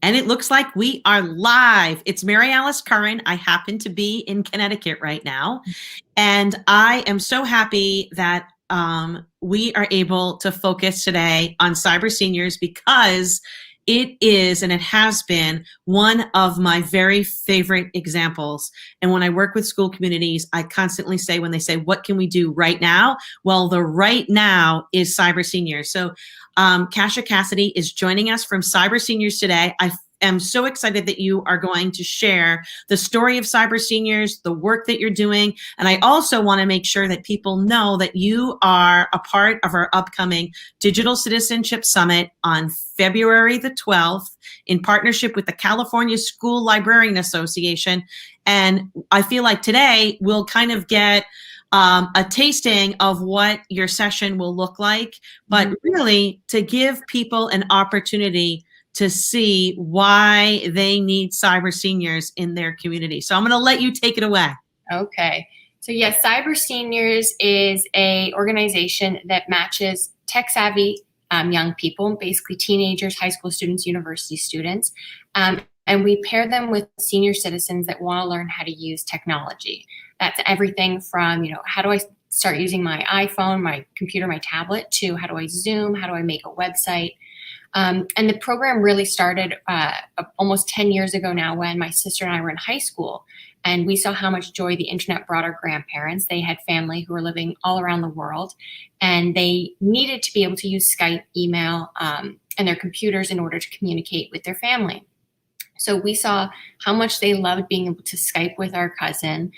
And it looks like we are live. It's Mary Alice Curran. I happen to be in Connecticut right now. And I am so happy that we are able to focus today on cyber seniors because it is and it has been one of my very favorite examples. And when I work with school communities, I constantly say, when they say, what can we do right now? Well, the right now is cyber seniors. So Kasha Cassidy is joining us from Cyber Seniors today. I am so excited that you are going to share the story of cyber seniors, the work that you're doing. And I also want to make sure that people know that you are a part of our upcoming Digital Citizenship Summit on February the 12th in partnership with the California School Librarian Association. And I feel like today we'll kind of get a tasting of what your session will look like, but really to give people an opportunity to see why they need cyber seniors in their community. So I'm going to let you take it away. Okay. So yes, Cyber Seniors is a organization that matches tech-savvy young people, basically teenagers, high school students, university students, and we pair them with senior citizens that want to learn how to use technology. That's everything from, how do I start using my iPhone, my computer, my tablet, to how do I Zoom, how do I make a website. And the program really started almost 10 years ago now when my sister and I were in high school, and we saw how much joy the internet brought our grandparents. They had family who were living all around the world, and they needed to be able to use Skype, email, and their computers in order to communicate with their family. So we saw how much they loved being able to Skype with our cousin.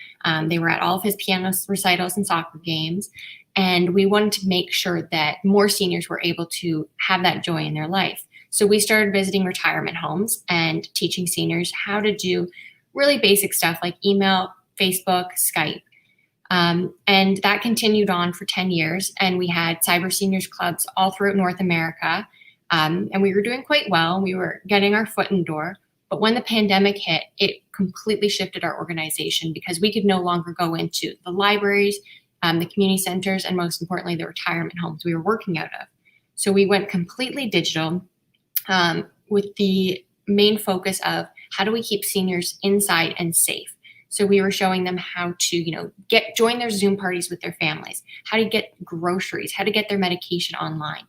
They were at all of his piano recitals and soccer games. And we wanted to make sure that more seniors were able to have that joy in their life. So we started visiting retirement homes and teaching seniors how to do really basic stuff like email, Facebook, Skype. And that continued on for 10 years. And we had cyber seniors clubs all throughout North America. And we were doing quite well. We were getting our foot in the door. But when the pandemic hit, it completely shifted our organization because we could no longer go into the libraries, the community centers, and most importantly, the retirement homes we were working out of. So we went completely digital with the main focus of how do we keep seniors inside and safe. So we were showing them how to, join their Zoom parties with their families, how to get groceries, how to get their medication online.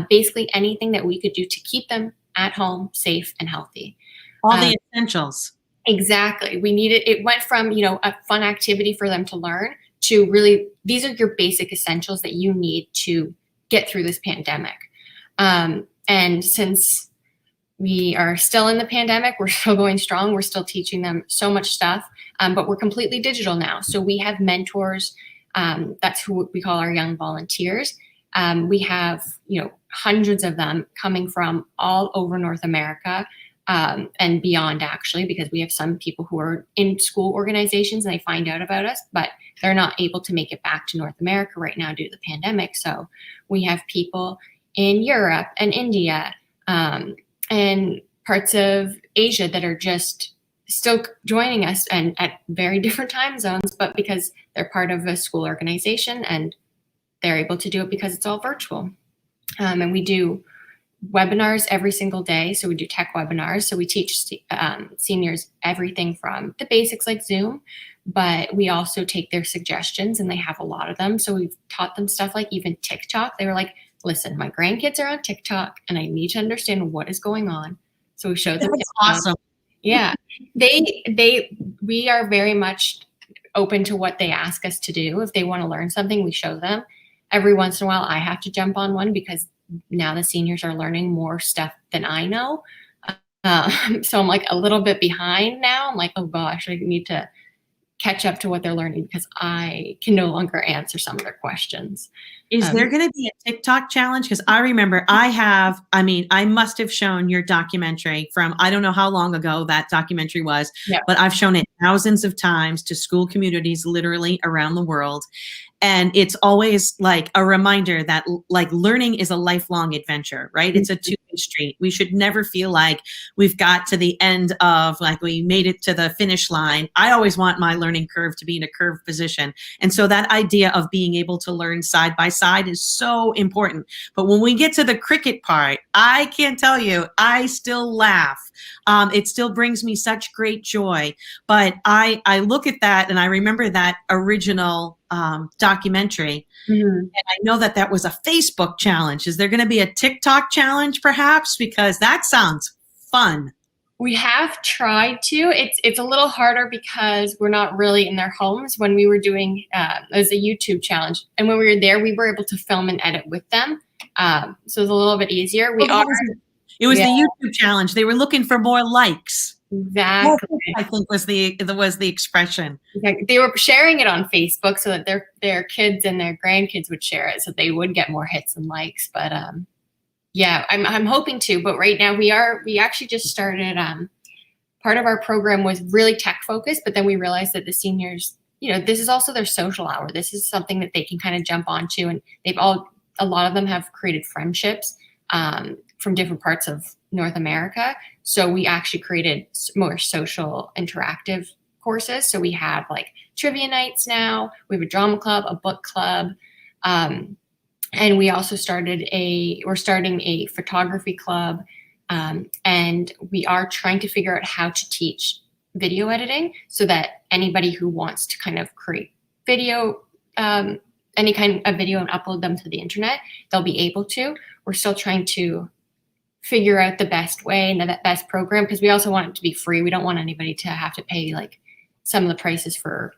Basically anything that we could do to keep them at home, safe and healthy. All the essentials. Exactly. It went from, a fun activity for them to learn to really, these are your basic essentials that you need to get through this pandemic. And since we are still in the pandemic, we're still going strong. We're still teaching them so much stuff, but we're completely digital now. So we have mentors. That's who we call our young volunteers. We have, hundreds of them coming from all over North America. And beyond, actually, because we have some people who are in school organizations and they find out about us, but they're not able to make it back to North America right now due to the pandemic. So we have people in Europe and India and parts of Asia that are just still joining us and at very different time zones, but because they're part of a school organization and they're able to do it because it's all virtual. And we do webinars every single day. So we do tech webinars. So we teach seniors everything from the basics like Zoom, but we also take their suggestions and they have a lot of them. So we've taught them stuff like even TikTok. They were like, listen, my grandkids are on TikTok and I need to understand what is going on. So we showed them. That's awesome. Yeah. We are very much open to what they ask us to do. If they want to learn something, we show them. Every once in a while, I have to jump on one because now the seniors are learning more stuff than I know. So I'm like a little bit behind now. I'm like, oh gosh, I need to catch up to what they're learning because I can no longer answer some of their questions. Is there going to be a TikTok challenge? Because I remember I must have shown your documentary from, I don't know how long ago that documentary was, but I've shown it thousands of times to school communities literally around the world. And it's always like a reminder that like learning is a lifelong adventure, right? It's a two-way Main Street. We should never feel like we've got to the end of, like, we made it to the finish line. I always want my learning curve to be in a curved position. And so that idea of being able to learn side by side is so important. But when we get to the cricket part, I can't tell you, I still laugh. It still brings me such great joy. But I look at that and I remember that original documentary. Mhm. And I know that that was a Facebook challenge. Is there going to be a TikTok challenge perhaps? Because that sounds fun. We have tried to. It's a little harder because we're not really in their homes. When we were doing as a YouTube challenge, and when we were there, we were able to film and edit with them. So it's a little bit easier. It was the YouTube challenge. They were looking for more likes. Exactly. I think was the expression. Exactly. They were sharing it on Facebook so that their kids and their grandkids would share it, so they would get more hits and likes. But yeah, I'm hoping to. But right now we actually just started. Part of our program was really tech focused, but then we realized that the seniors, this is also their social hour. This is something that they can kind of jump onto, and a lot of them have created friendships from different parts of North America. So we actually created more social interactive courses. So we have like trivia nights now. We have a drama club, a book club. And we also we're starting a photography club. And we are trying to figure out how to teach video editing so that anybody who wants to kind of create video, any kind of video and upload them to the internet, they'll be able to. We're still trying to figure out the best way and the best program, because we also want it to be free. We don't want anybody to have to pay like some of the prices for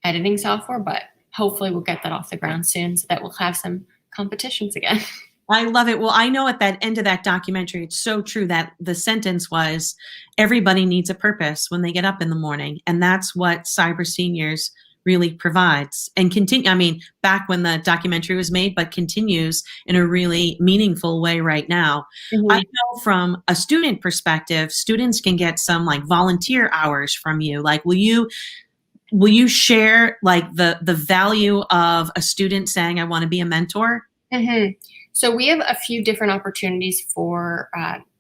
editing software, but hopefully we'll get that off the ground soon so that we'll have some competitions again. I love it. Well, I know at that end of that documentary, it's so true that the sentence was, everybody needs a purpose when they get up in the morning. And that's what Cyber Seniors really provides, and continue. I mean, back when the documentary was made, but continues in a really meaningful way right now. Mm-hmm. I know from a student perspective, students can get some like volunteer hours from you. Like, will you share like the value of a student saying, I want to be a mentor? Mm-hmm. So we have a few different opportunities for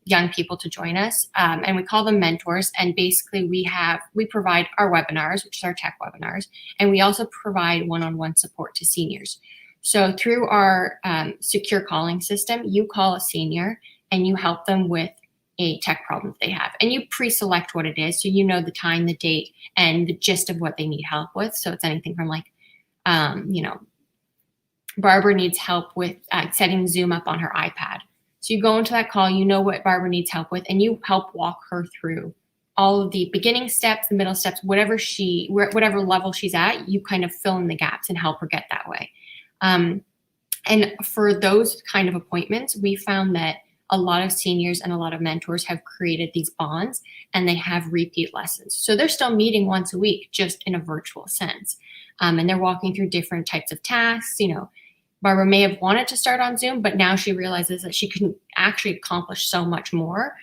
young people to join us, and we call them mentors. And basically we provide our webinars, which is our tech webinars, and we also provide one-on-one support to seniors. So through our secure calling system, you call a senior and you help them with a tech problem that they have, and you pre-select what it is, so you know the time, the date, and the gist of what they need help with. So it's anything from like Barbara needs help with setting Zoom up on her iPad. So you go into that call, you know what Barbara needs help with, and you help walk her through all of the beginning steps, the middle steps, whatever level she's at, you kind of fill in the gaps and help her get that way. And for those kind of appointments, we found that a lot of seniors and a lot of mentors have created these bonds, and they have repeat lessons. So they're still meeting once a week, just in a virtual sense. And they're walking through different types of tasks. Barbara may have wanted to start on Zoom, but now she realizes that she can actually accomplish so much more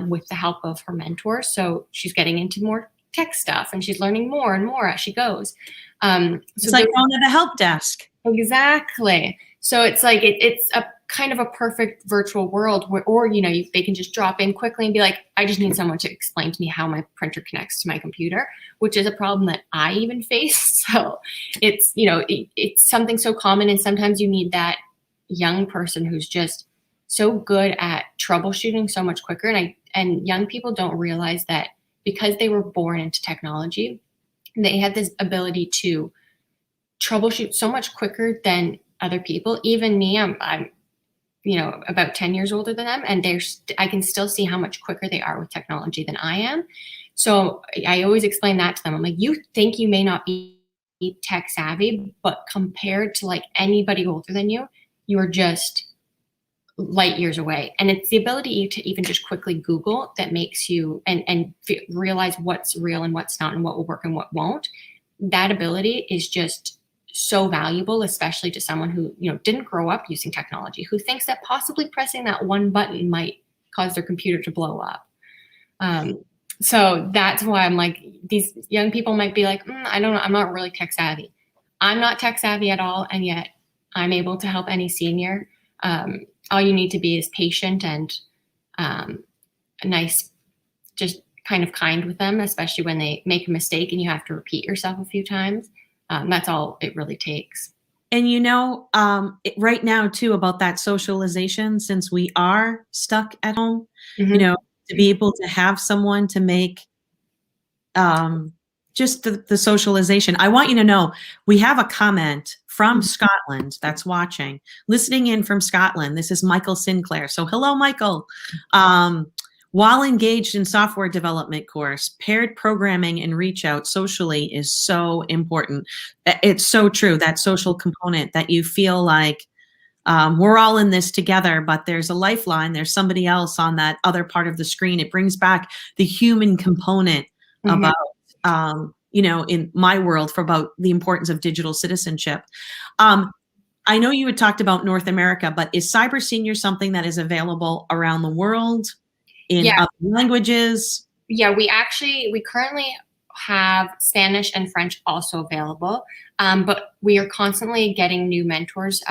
with the help of her mentors. So she's getting into more tech stuff, and she's learning more and more as she goes. It's like going to the help desk. Exactly. So it's like it's a kind of a perfect virtual world where, they can just drop in quickly and be like, I just need someone to explain to me how my printer connects to my computer, which is a problem that I even face. So it's, it's something so common, and sometimes you need that young person who's just so good at troubleshooting so much quicker. And young people don't realize that because they were born into technology, they had this ability to troubleshoot so much quicker than other people. Even me, I'm about 10 years older than them, and I can still see how much quicker they are with technology than I am. So I always explain that to them. I'm like, you think you may not be tech savvy, but compared to like anybody older than you, you are just light years away. And it's the ability to even just quickly Google that makes you and realize what's real and what's not, and what will work and what won't. That ability is just so valuable, especially to someone who didn't grow up using technology, who thinks that possibly pressing that one button might cause their computer to blow up. So that's why I'm like, these young people might be like, I don't know, I'm not really tech savvy. I'm not tech savvy at all, and yet I'm able to help any senior. All you need to be is patient and nice, just kind of kind with them, especially when they make a mistake and you have to repeat yourself a few times. That's all it really takes. And right now too, about that socialization, since we are stuck at home, you Mm-hmm. know, to be able to have someone to make um, just the socialization. I want you to know we have a comment from Scotland that's watching, listening in from Scotland. This is Michael Sinclair. So hello, Michael. While engaged in software development course, paired programming and reach out socially is so important. It's so true, that social component that you feel like we're all in this together, but there's a lifeline. There's somebody else on that other part of the screen. It brings back the human component Mm-hmm. about, in my world, for about the importance of digital citizenship. I know you had talked about North America, but is Cyber Senior something that is available around the world in Yeah. other languages? Yeah, we currently have Spanish and French also available, but we are constantly getting new mentors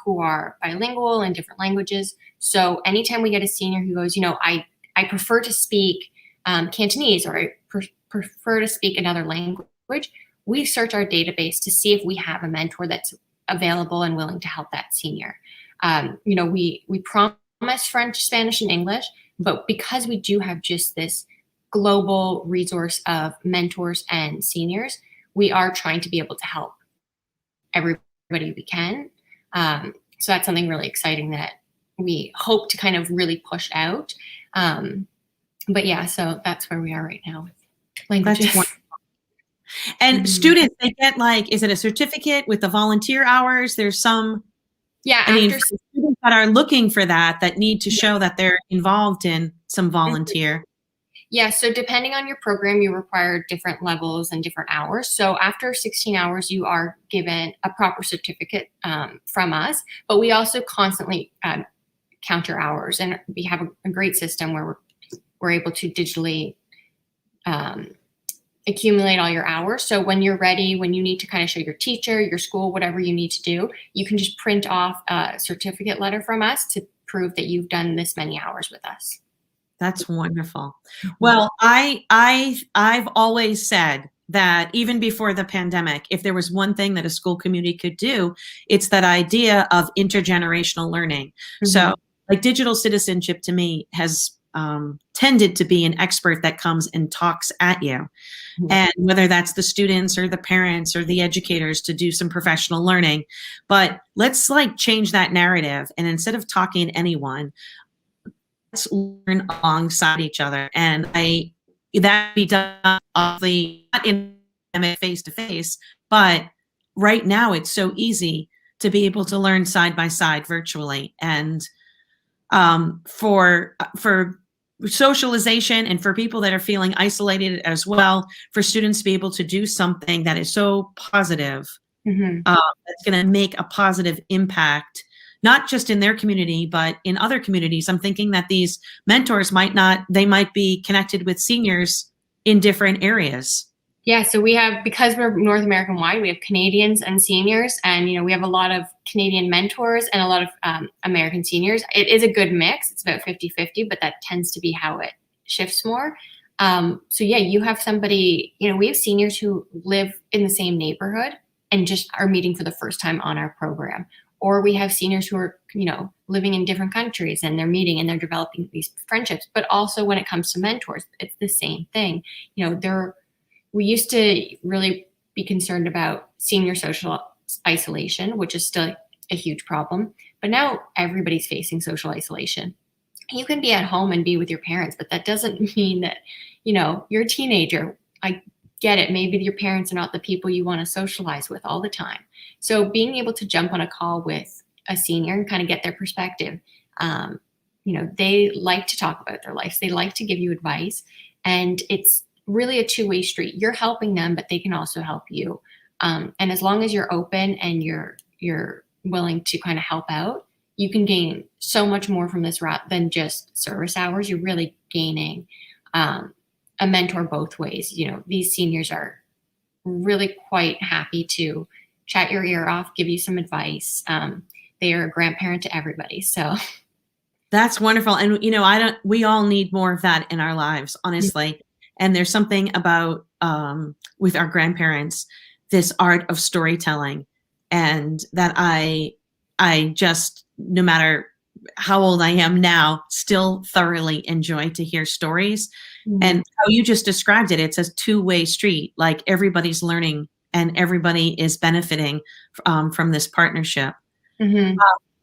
who are bilingual in different languages. So anytime we get a senior who goes, I prefer to speak Cantonese, or I prefer to speak another language, we search our database to see if we have a mentor that's available and willing to help that senior. We promise French, Spanish, and English, but because we do have just this global resource of mentors and seniors, we are trying to be able to help everybody we can. So that's something really exciting that we hope to kind of really push out. But yeah, so that's where we are right now with languages. That's wonderful. And students, they get is it a certificate with the volunteer hours? There's some, yeah, for students that are looking for that need to show that they're involved in some volunteer. Yeah, so depending on your program, you require different levels and different hours. So after 16 hours, you are given a proper certificate from us, but we also constantly count your hours, and we have a great system where we're able to digitally accumulate all your hours. So when you're ready, when you need to kind of show your teacher, your school, whatever you need to do, you can just print off a certificate letter from us to prove that you've done this many hours with us. That's wonderful. Well, I've always said that even before the pandemic, if there was one thing that a school community could do, it's that idea of intergenerational learning. Mm-hmm. So digital citizenship to me has tended to be an expert that comes and talks at you. Mm-hmm. And whether that's the students or the parents or the educators to do some professional learning, but let's change that narrative. And instead of talking to anyone, let's learn alongside each other. And that be done obviously not in face to face, but right now it's so easy to be able to learn side by side virtually. And for socialization and for people that are feeling isolated as well, for students to be able to do something that is so positive, mm-hmm. That's going to make a positive impact, not just in their community, but in other communities. I'm thinking that these mentors might be connected with seniors in different areas. Yeah, so we have, because we're North American wide, we have Canadians and seniors, and we have a lot of Canadian mentors and a lot of American seniors. It is a good mix. It's about 50-50, but that tends to be how it shifts more. So yeah, you have somebody, we have seniors who live in the same neighborhood and just are meeting for the first time on our program. Or we have seniors who are, living in different countries and they're meeting and they're developing these friendships. But also when it comes to mentors, it's the same thing. We used to really be concerned about senior social isolation, which is still a huge problem. But now everybody's facing social isolation. You can be at home and be with your parents, but that doesn't mean that, you're a teenager. I get it. Maybe your parents are not the people you want to socialize with all the time. So being able to jump on a call with a senior and kind of get their perspective, they like to talk about their lives. They like to give you advice, and it's really a two-way street. You're helping them, but they can also help you. And as long as you're open and you're willing to kind of help out, you can gain so much more from this route than just service hours. You're really gaining a mentor both ways. These seniors are really quite happy to chat your ear off, give you some advice. They are a grandparent to everybody. So That's wonderful. And we all need more of that in our lives, honestly. And there's something about with our grandparents, this art of storytelling, and that I just, no matter how old I am now, still thoroughly enjoy to hear stories. And how you just described it, it's a two-way street. Like everybody's learning and everybody is benefiting from this partnership. Mm-hmm.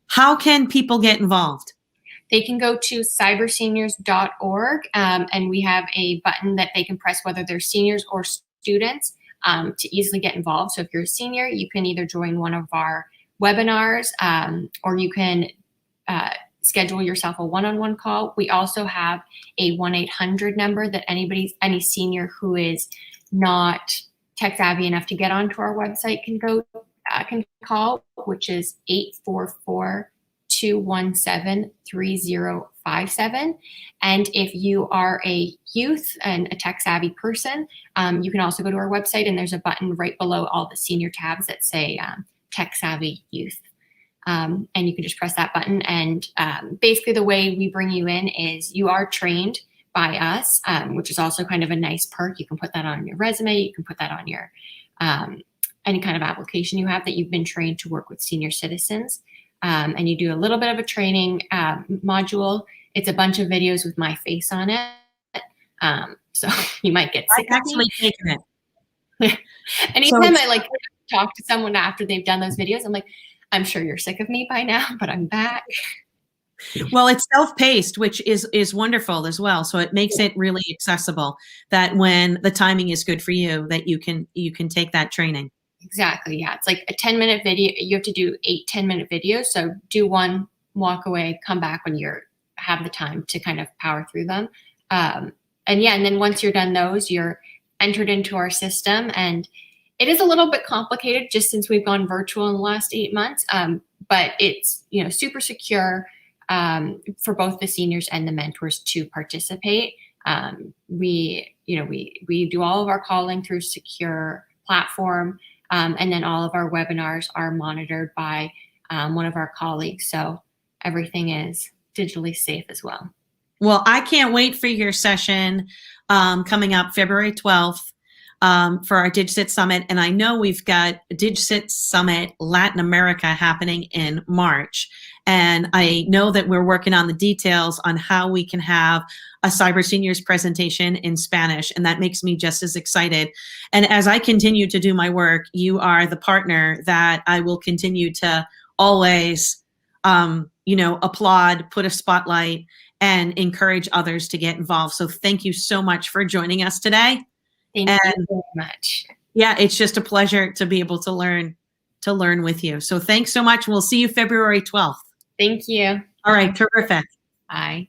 How can people get involved? They can go to cyberseniors.org, and we have a button that they can press, whether they're seniors or students, to easily get involved. So if you're a senior, you can either join one of our webinars, or you can schedule yourself a one-on-one call. We also have a 1-800 number that any senior who is not tech savvy enough to get onto our website can call, which is 844-217-3057. And if you are a youth and a tech savvy person, you can also go to our website, and there's a button right below all the senior tabs that say tech savvy youth. And you can just press that button. And basically the way we bring you in is you are trained by us, which is also kind of a nice perk. You can put that on your resume. You can put that on your any kind of application you have that you've been trained to work with senior citizens. And you do a little bit of a training module. It's a bunch of videos with my face on it. So you might get sick I've of actually me. taken it. Anytime I talk to someone after they've done those videos, I'm like, I'm sure you're sick of me by now, but I'm back. Well, it's self-paced, which is wonderful as well. So it makes it really accessible, that when the timing is good for you, that you can take that training. Exactly. Yeah. It's like a 10-minute video. You have to do 8 10-minute videos. So do one, walk away, come back when you have the time to kind of power through them. And then once you're done those, you're entered into our system. And it is a little bit complicated just since we've gone virtual in the last 8 months. But it's, super secure for both the seniors and the mentors to participate. We do all of our calling through secure platform. And then all of our webinars are monitored by one of our colleagues. So everything is digitally safe as well. Well, I can't wait for your session coming up February 12th for our DigCit Summit. And I know we've got DigCit Summit Latin America happening in March. And I know that we're working on the details on how we can have a Cyber Seniors presentation in Spanish. And that makes me just as excited. And as I continue to do my work, you are the partner that I will continue to always, applaud, put a spotlight, and encourage others to get involved. So thank you so much for joining us today. Thank you very much. Yeah, it's just a pleasure to be able to learn with you. So thanks so much. We'll see you February 12th. Thank you. All right, terrific. Bye.